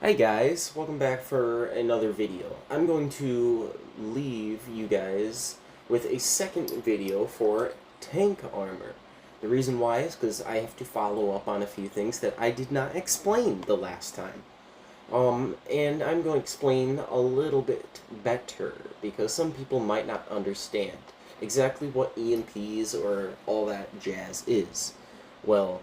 Hi guys, welcome back for another video. I'm going to leave you guys with a second video for tank armor. The reason why is because I have to follow up on a few things that I did not explain the last time. And I'm going to explain a little bit better because some people might not understand exactly what EMPs or all that jazz is. Well,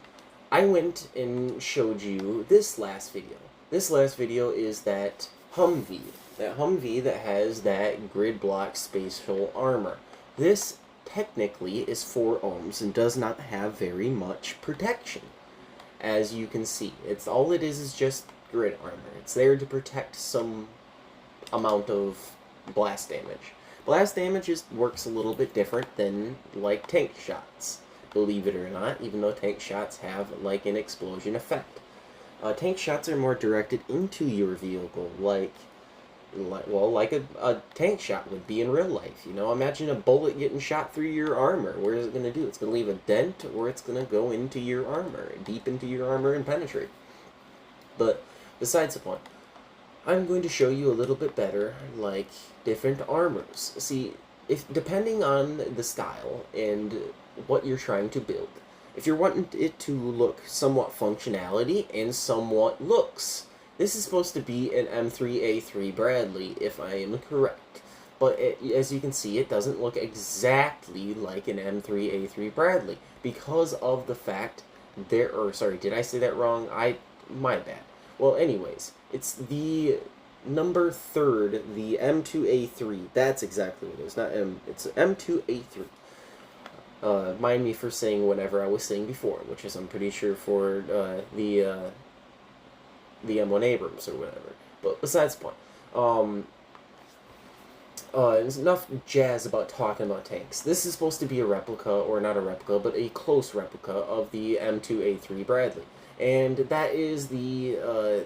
I went and showed you this last video. This last video is that Humvee that has that grid block spatial armor. This technically is 4 ohms and does not have very much protection. As you can see, it's all it is just grid armor. It's there to protect some amount of blast damage. Blast damage works a little bit different than like tank shots, believe it or not, even though tank shots have like an explosion effect. Tank shots are more directed into your vehicle, like a tank shot would be in real life. You know, imagine a bullet getting shot through your armor. What is it going to do? It's going to leave a dent, or it's going to go into your armor, deep into your armor and penetrate. But besides the point, I'm going to show you a little bit better, like, different armors. See, if depending on the style and what you're trying to build, if you're wanting it to look somewhat functionality and somewhat looks, this is supposed to be an M3A3 Bradley, if I am correct. But as you can see, it doesn't look exactly like an M3A3 Bradley because of the fact sorry, did I say that wrong? My bad. Well, anyways, it's the number third, the M2A3. That's exactly what it is. Not M. It's M2A3. Mind me for saying whatever I was saying before, which is I'm pretty sure for the M1 Abrams or whatever. But besides the point, there's enough jazz about talking about tanks. This is supposed to be a replica, or not a replica, but a close replica of the M2A3 Bradley. And that is the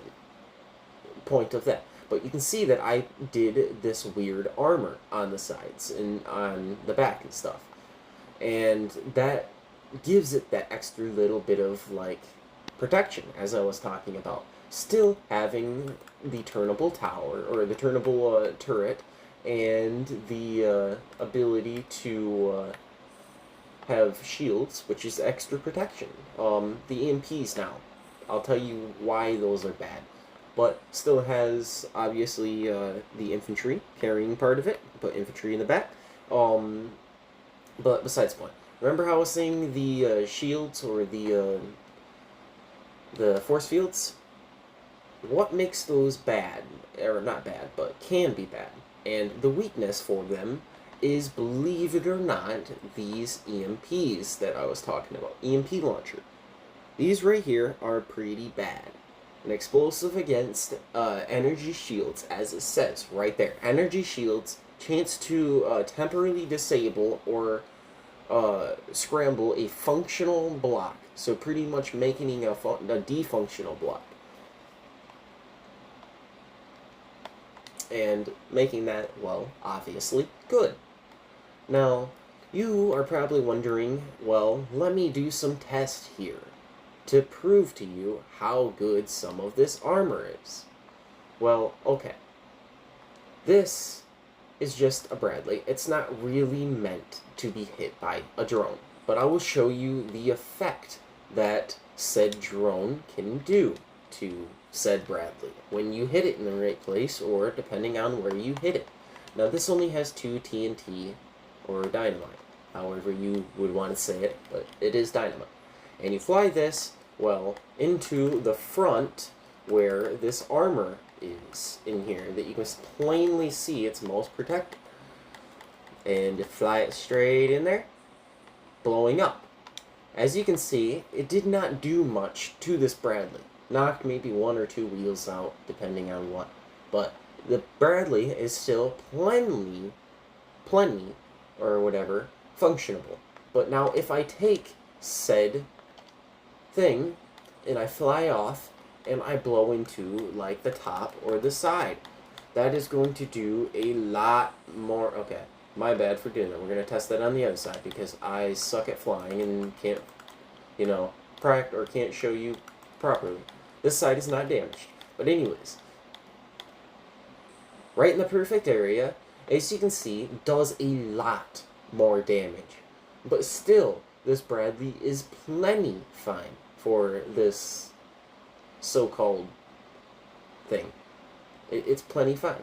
point of that. But you can see that I did this weird armor on the sides and on the back and stuff. And that gives it that extra little bit of, like, protection, as I was talking about. Still having the turnable tower, or the turnable turret, and the ability to have shields, which is extra protection. The EMPs now, I'll tell you why those are bad. But still has, obviously, the infantry carrying part of it, put infantry in the back. But besides the point, remember how I was saying the shields, or the force fields? What makes those bad, or not bad, but can be bad, and the weakness for them is, believe it or not, these EMPs that I was talking about. EMP launcher. These right here are pretty bad. An explosive against energy shields, as it says right there. Energy shields, chance to temporarily disable or scramble a functional block. So pretty much making a defunctional block. And making that, well, obviously good. Now, you are probably wondering, well, let me do some tests here to prove to you how good some of this armor is. Well, okay. This is just a Bradley. It's not really meant to be hit by a drone, but I will show you the effect that said drone can do to said Bradley when you hit it in the right place, or depending on where you hit it. Now, this only has 2 TNT, or dynamite, however you would want to say it, but it is dynamite. And you fly this, well, into the front where this armor is in here, that you can plainly see it's most protected. And fly it straight in there, blowing up. As you can see, it did not do much to this Bradley. Knocked maybe 1 or 2 wheels out, depending on what. But the Bradley is still plenty, or whatever, functionable. But now if I take said thing, and I fly off, and I blow into, like, the top or the side, that is going to do a lot more. Okay, my bad for doing that. We're going to test that on the other side, because I suck at flying and can't, can't show you properly. This side is not damaged. But anyways, right in the perfect area, as you can see, does a lot more damage. But still, this Bradley is plenty fine for this so-called thing. It's plenty fine.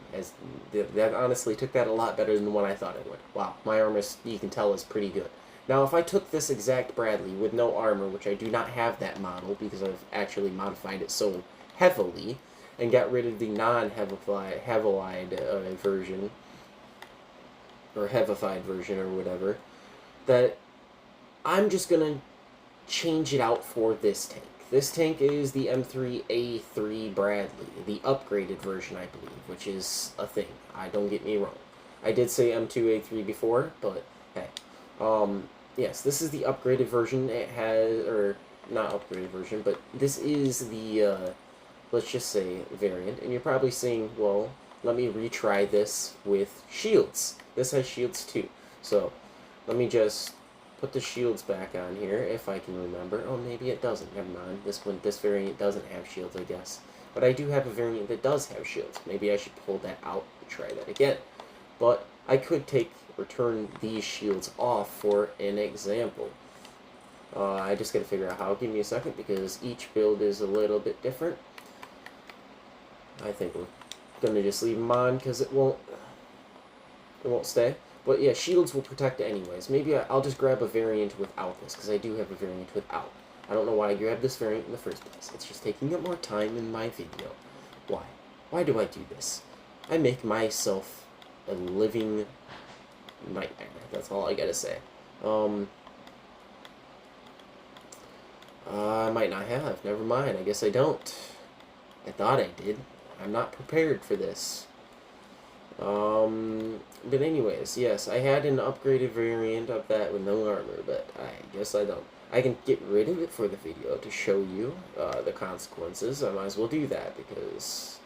That honestly took that a lot better than what I thought it would. Wow, my armor, you can tell, is pretty good. Now, if I took this exact Bradley with no armor, which I do not have that model because I've actually modified it so heavily, and got rid of the non-heavilied version, or heavified version, or whatever, that I'm just gonna change it out for this tank. This tank is the M3A3 Bradley, the upgraded version, I believe, which is a thing. Don't get me wrong. I did say M2A3 before, but hey. Yes, this is the upgraded version. It has, or not upgraded version, but this is the, let's just say, variant. And you're probably saying, well, let me retry this with shields. This has shields too. So, let me just put the shields back on here, if I can remember. Oh, maybe it doesn't. Never mind. This variant doesn't have shields, I guess. But I do have a variant that does have shields. Maybe I should pull that out and try that again. But I could turn these shields off for an example. I just gotta figure out how. Give me a second, because each build is a little bit different. I think we're gonna just leave them on, because it won't stay. But yeah, shields will protect anyways. Maybe I'll just grab a variant without this, because I do have a variant without. I don't know why I grabbed this variant in the first place. It's just taking up more time in my video. Why? Why do I do this? I make myself a living nightmare. That's all I gotta say. I might not have. Never mind. I guess I don't. I thought I did. I'm not prepared for this. But anyways, yes, I had an upgraded variant of that with no armor, but I guess I don't. I can get rid of it for the video to show you the consequences. I might as well do that, because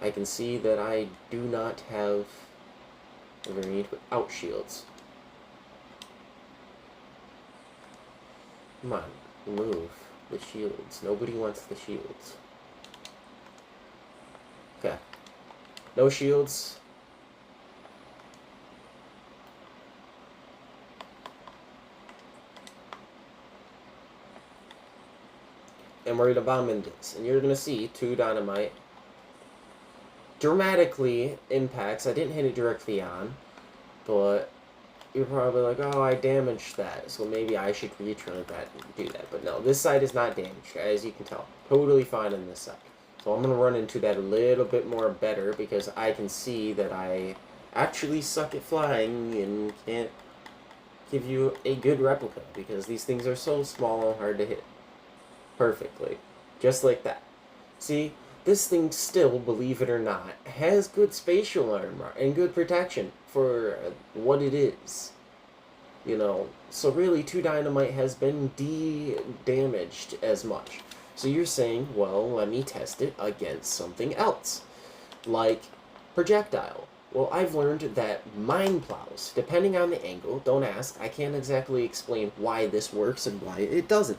I can see that I do not have a variant without shields. Come on, remove the shields. Nobody wants the shields. Okay. No shields. And we're gonna bomb into this. And you're gonna see 2 dynamite dramatically impacts. I didn't hit it directly on, but you're probably like, oh, I damaged that, so maybe I should retry that and do that. But no, this side is not damaged, as you can tell. Totally fine on this side. So I'm going to run into that a little bit more better, because I can see that I actually suck at flying and can't give you a good replica, because these things are so small and hard to hit perfectly. Just like that. See, this thing still, believe it or not, has good spatial armor and good protection for what it is. You know, so really 2 dynamite has been damaged as much. So you're saying, well, let me test it against something else, like projectile. Well, I've learned that mine plows, depending on the angle, don't ask, I can't exactly explain why this works and why it doesn't.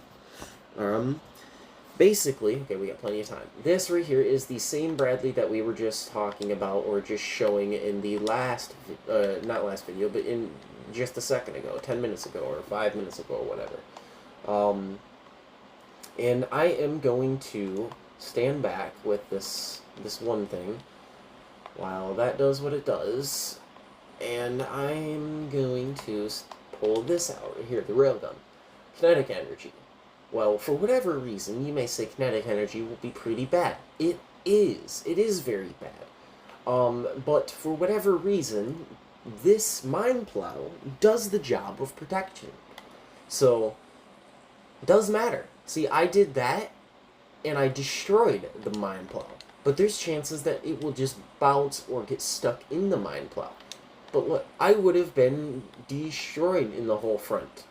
Basically, okay, we got plenty of time. This right here is the same Bradley that we were just talking about, or just showing in the last, not last video, but in just a second ago, 10 minutes ago, or 5 minutes ago, or whatever. And I am going to stand back with this one thing, while that does what it does, and I'm going to pull this out right here, the railgun. Kinetic energy. Well, for whatever reason, you may say kinetic energy will be pretty bad. It is. It is very bad. But for whatever reason, this mine plow does the job of protection. So, it does matter. See, I did that, and I destroyed the mine plow. But there's chances that it will just bounce or get stuck in the mine plow. But look, I would have been destroyed in the whole front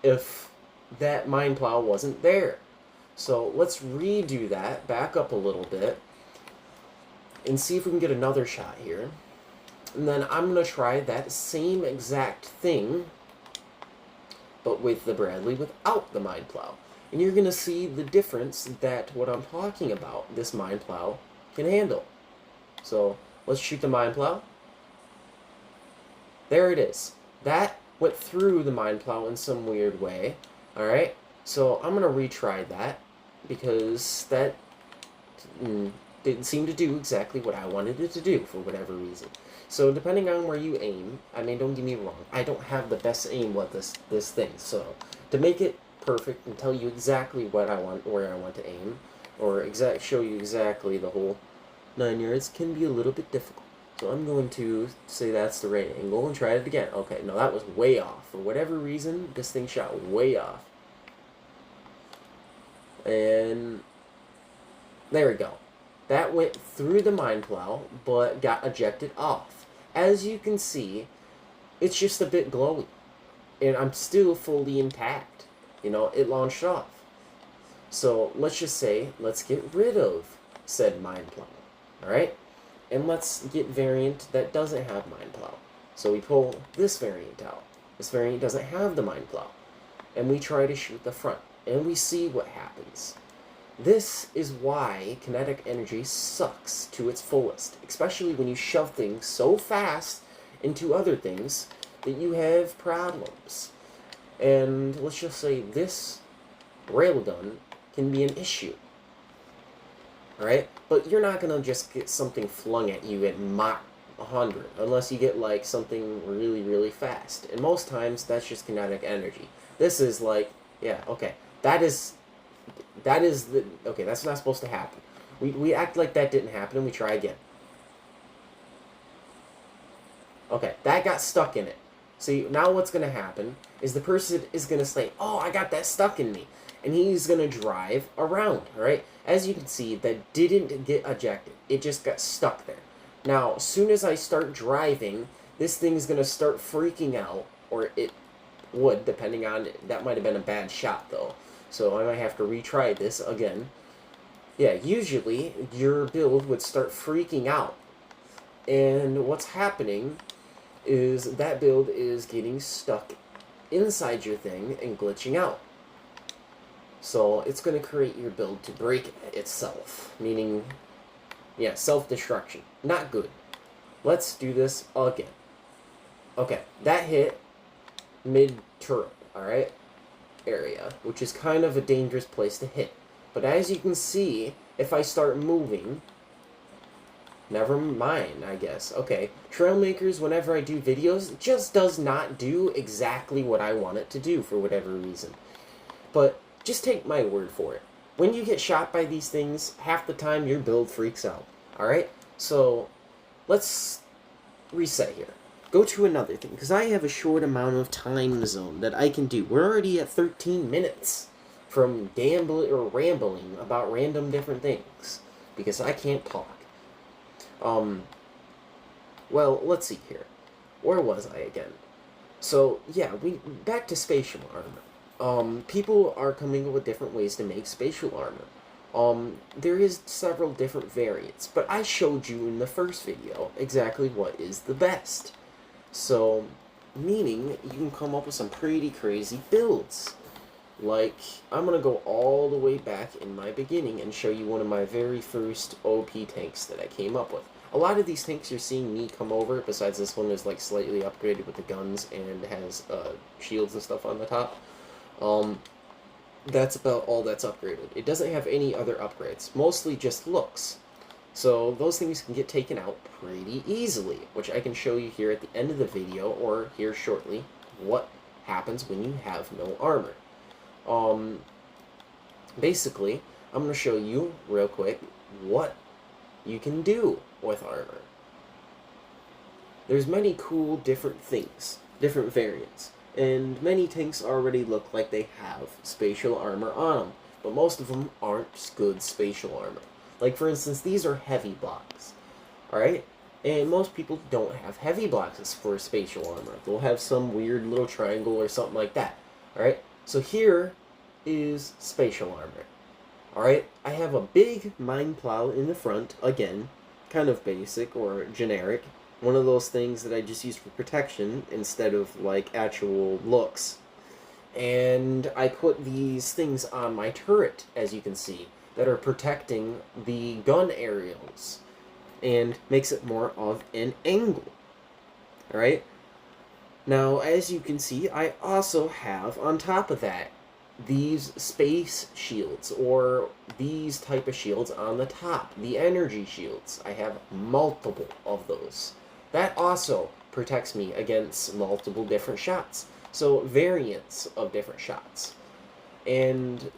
if that mine plow wasn't there. So let's redo that, back up a little bit, and see if we can get another shot here. And then I'm going to try that same exact thing, but with the Bradley without the mine plow. And you're going to see the difference that what I'm talking about, this mine plow, can handle. So let's shoot the mine plow. There it is. That went through the mine plow in some weird way. Alright, so I'm going to retry that because that didn't seem to do exactly what I wanted it to do for whatever reason. So depending on where you aim, I mean, don't get me wrong, I don't have the best aim with this thing. So to make it perfect and tell you exactly what I want, where I want to aim, or show you exactly the whole 9 yards can be a little bit difficult. So I'm going to say that's the right angle and try it again. Okay, no, that was way off. For whatever reason, this thing shot way off. And there we go. That went through the mine plow, but got ejected off. As you can see, it's just a bit glowy. And I'm still fully intact. You know, it launched off. So let's just say, let's get rid of said mine plow. Alright? And let's get variant that doesn't have mine plow. So we pull this variant out. This variant doesn't have the mine plow. And we try to shoot the front. And we see what happens. This is why kinetic energy sucks to its fullest. Especially when you shove things so fast into other things that you have problems. And let's just say this railgun can be an issue. Alright? But you're not going to just get something flung at you at Mach 100 unless you get like something really, really fast. And most times that's just kinetic energy. This is like, yeah, okay. That is the, okay, that's not supposed to happen. We act like that didn't happen and we try again. Okay, that got stuck in it. See, now what's going to happen is the person is going to say, oh, I got that stuck in me. And he's going to drive around, alright? As you can see, that didn't get ejected. It just got stuck there. Now, as soon as I start driving, this thing's going to start freaking out. Or it would, depending on, that might have been a bad shot, though. So I might have to retry this again. Yeah, usually your build would start freaking out. And what's happening is that build is getting stuck inside your thing and glitching out. So it's going to create your build to break itself. Meaning, yeah, self-destruction. Not good. Let's do this again. Okay, that hit mid-turret, alright? Area, which is kind of a dangerous place to hit. But as you can see, if I start moving, never mind, I guess. Okay, Trailmakers, whenever I do videos, it just does not do exactly what I want it to do for whatever reason. But just take my word for it. When you get shot by these things, half the time your build freaks out. Alright? So, let's reset here. Go to another thing, because I have a short amount of time zone that I can do. We're already at 13 minutes from gambling or rambling about random different things, because I can't talk. Well, let's see here. Where was I again? So, yeah, back to spatial armor. People are coming up with different ways to make spatial armor. There is several different variants, but I showed you in the first video exactly what is the best. So, meaning you can come up with some pretty crazy builds. Like, I'm going to go all the way back in my beginning and show you one of my very first OP tanks that I came up with. A lot of these tanks you're seeing me come over, besides this one is like slightly upgraded with the guns and has shields and stuff on the top. That's about all that's upgraded. It doesn't have any other upgrades, mostly just looks. So those things can get taken out pretty easily, which I can show you here at the end of the video, or here shortly, what happens when you have no armor. Basically, I'm going to show you real quick what you can do with armor. There's many cool different things, different variants, and many tanks already look like they have spatial armor on them, but most of them aren't good spatial armor. Like, for instance, these are heavy blocks, alright? And most people don't have heavy blocks for spatial armor. They'll have some weird little triangle or something like that, alright? So here is spatial armor, alright? I have a big mine plow in the front, again, kind of basic or generic. One of those things that I just use for protection instead of, like, actual looks. And I put these things on my turret, as you can see, that are protecting the gun aerials, and makes it more of an angle. Alright? Now, as you can see, I also have, on top of that, these space shields, or these type of shields on the top, the energy shields. I have multiple of those. That also protects me against multiple different shots. So, variants of different shots. And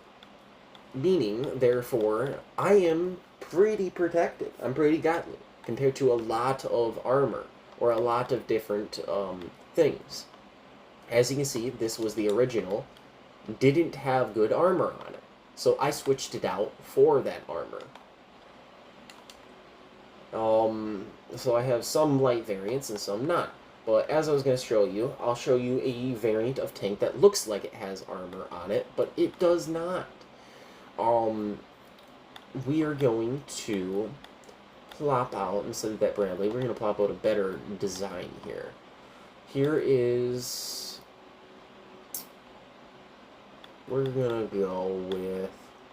meaning, therefore, I am pretty protected. I'm pretty godly compared to a lot of armor, or a lot of different things. As you can see, this was the original. Didn't have good armor on it, so I switched it out for that armor. So I have some light variants and some not. But as I was going to show you, I'll show you a variant of tank that looks like it has armor on it, but it does not. We are going to plop out, instead of that Bradley, we're going to plop out a better design here. Here is... We're going to go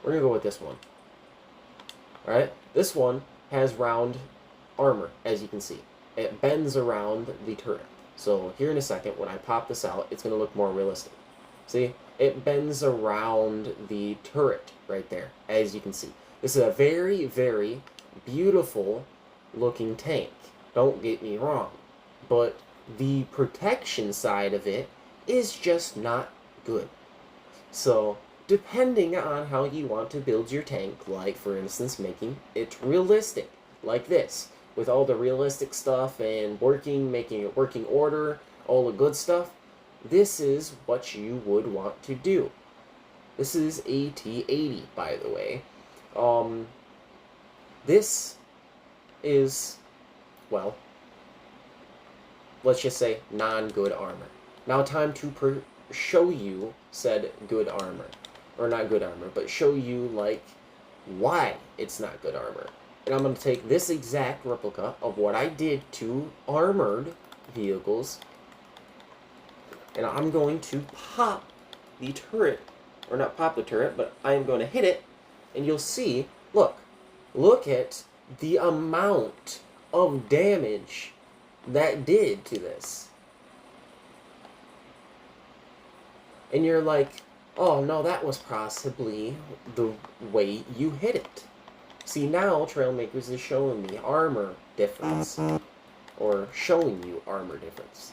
with this one. Alright? This one has round armor, as you can see. It bends around the turret. So here in a second, when I pop this out, it's going to look more realistic. See? It bends around the turret right there, as you can see. This is a very, very beautiful looking tank. Don't get me wrong. But the protection side of it is just not good. So, depending on how you want to build your tank, like, for instance, making it realistic, like this, with all the realistic stuff and making it working order, all the good stuff, this is what you would want to do. This is a T80, by the way. This is, well, let's just say non-good armor. Now time to show you said good armor. Or not good armor, but show you, like, why it's not good armor. And I'm going to take this exact replica of what I did to armored vehicles, and I'm going to pop the turret, or not pop the turret, but I am going to hit it, and you'll see, look at the amount of damage that did to this. And you're like, oh no, that was possibly the way you hit it. See, now Trailmakers is showing me armor difference, or showing you armor difference.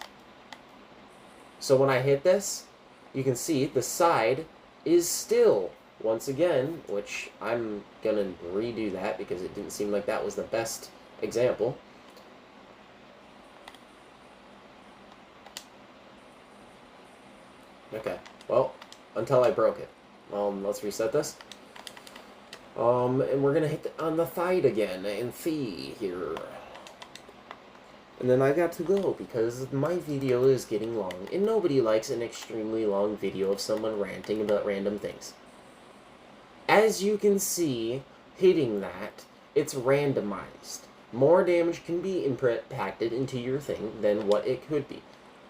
So when I hit this, you can see the side is still, once again, which I'm gonna redo that because it didn't seem like that was the best example. Okay, well, until I broke it. Let's reset this. And we're gonna hit on the fight again, and see here. And then I got to go, because my video is getting long, and nobody likes an extremely long video of someone ranting about random things. As you can see, hitting that, it's randomized. More damage can be impacted into your thing than what it could be.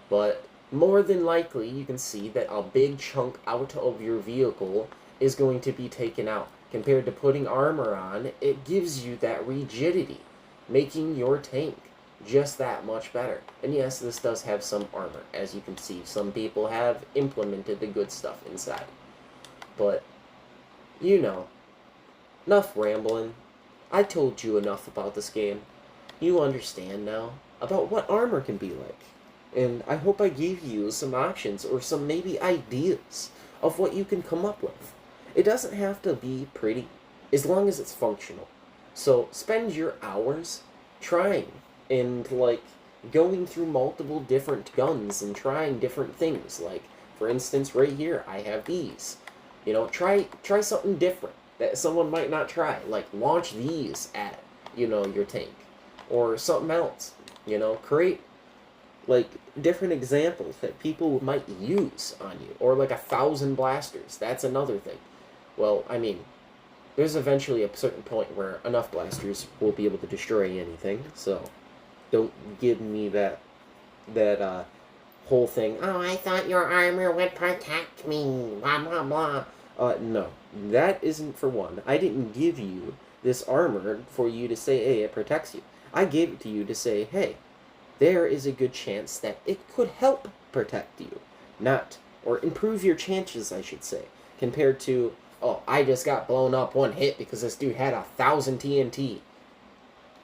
But more than likely, you can see that a big chunk out of your vehicle is going to be taken out. Compared to putting armor on, it gives you that rigidity, making your tank just that much better. And yes, this does have some armor, as you can see. Some people have implemented the good stuff inside. But, you know, enough rambling. I told you enough about this game. You understand now about what armor can be like. And I hope I gave you some options, or some maybe ideas of what you can come up with. It doesn't have to be pretty, as long as it's functional. So spend your hours trying and, like, going through multiple different guns and trying different things. Like, for instance, right here, I have these. You know, try something different that someone might not try. Like, launch these at, you know, your tank. Or something else. You know, create, like, different examples that people might use on you. Or, like, 1,000 blasters. That's another thing. Well, I mean, there's eventually a certain point where enough blasters will be able to destroy anything, so don't give me that whole thing, oh, I thought your armor would protect me, blah, blah, blah. No, that isn't for one. I didn't give you this armor for you to say, hey, it protects you. I gave it to you to say, hey, there is a good chance that it could help protect you. Not, or improve your chances, I should say, compared to, oh, I just got blown up one hit because this dude had 1,000 TNT.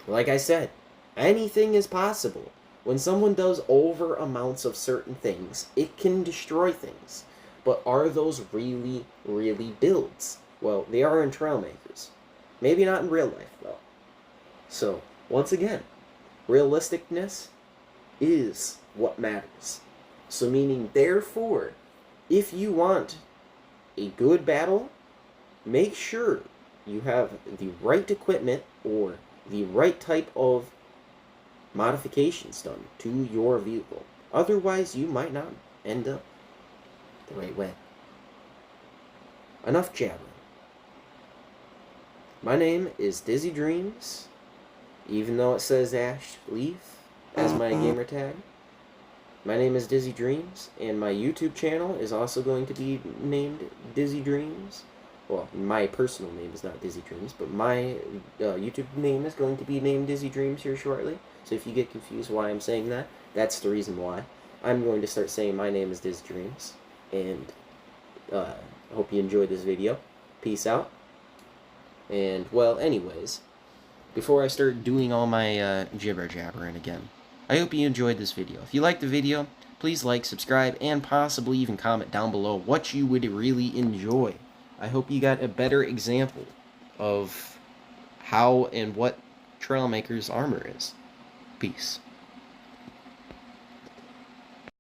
Like I said, anything is possible. When someone does over amounts of certain things, it can destroy things. But are those really, really builds? Well, they are in trailmakers. Maybe not in real life, though. So, once again, realisticness is what matters. So meaning, therefore, if you want a good battle, make sure you have the right equipment or the right type of modifications done to your vehicle. Otherwise, you might not end up the right way. Enough jabbering. My name is Dizzy Dreams, even though it says Ash Leaf as my gamer tag. My name is Dizzy Dreams, and my YouTube channel is also going to be named Dizzy Dreams. Well, my personal name is not Dizzy Dreams, but my YouTube name is going to be named Dizzy Dreams here shortly. So if you get confused why I'm saying that, that's the reason why. I'm going to start saying my name is Dizzy Dreams, and I hope you enjoyed this video. Peace out. And, well, anyways, before I start doing all my jibber-jabbering again, I hope you enjoyed this video. If you liked the video, please like, subscribe, and possibly even comment down below what you would really enjoy. I hope you got a better example of how and what Trailmaker's armor is. Peace.